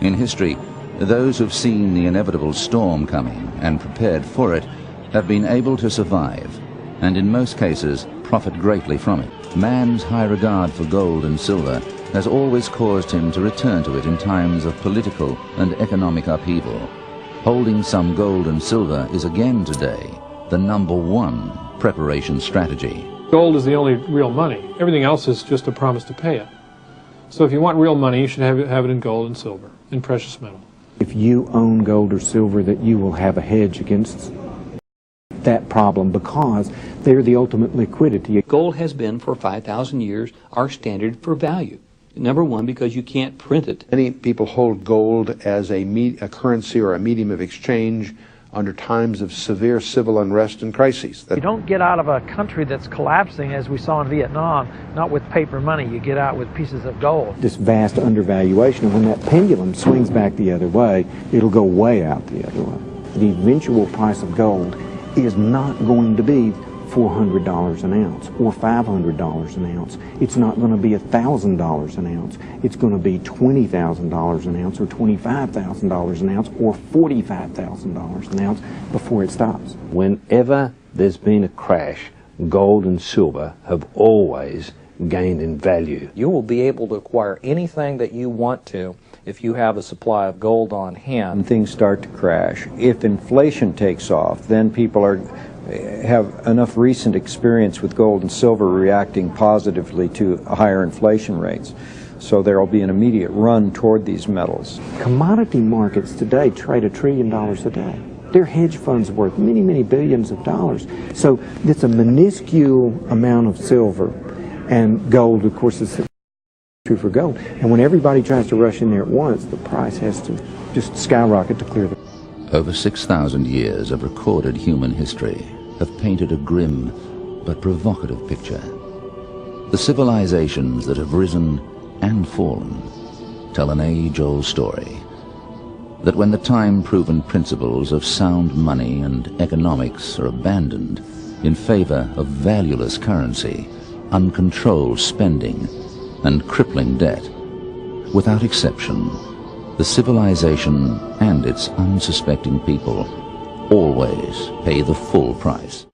In history, those who've seen the inevitable storm coming and prepared for it have been able to survive, and in most cases profit greatly from it. Man's high regard for gold and silver has always caused him to return to it in times of political and economic upheaval. Holding some gold and silver is again today the #1 preparation strategy. Gold is the only real money. Everything else is just a promise to pay it. So if you want real money, you should have it in gold and silver, in precious metal. If you own gold or silver, that you will have a hedge against that problem because they're the ultimate liquidity. Gold has been for 5,000 years our standard for value. #1, because you can't print it. Many people hold gold as a currency or a medium of exchange under times of severe civil unrest and crises. You don't get out of a country that's collapsing, as we saw in Vietnam, not with paper money. You get out with pieces of gold. This vast undervaluation, and when that pendulum swings back the other way, it'll go way out the other way. The eventual price of gold is not going to be $400 an ounce or $500 an ounce. It's not going to be $1,000 an ounce. It's going to be $20,000 an ounce or $25,000 an ounce or $45,000 an ounce before it stops. Whenever there's been a crash, gold and silver have always gained in value. You will be able to acquire anything that you want to if you have a supply of gold on hand. When things start to crash, if inflation takes off, then people have enough recent experience with gold and silver reacting positively to higher inflation rates. So there will be an immediate run toward these metals. Commodity markets today trade $1 trillion a day. Their hedge funds worth many, many billions of dollars. So it's a minuscule amount of silver, and gold, of course, is true for gold. And when everybody tries to rush in there at once, the price has to just skyrocket to clear the... Over 6,000 years of recorded human history have painted a grim but provocative picture. The civilizations that have risen and fallen tell an age-old story, that when the time-proven principles of sound money and economics are abandoned in favor of valueless currency, uncontrolled spending, and crippling debt, without exception, the civilization and its unsuspecting people always pay the full price.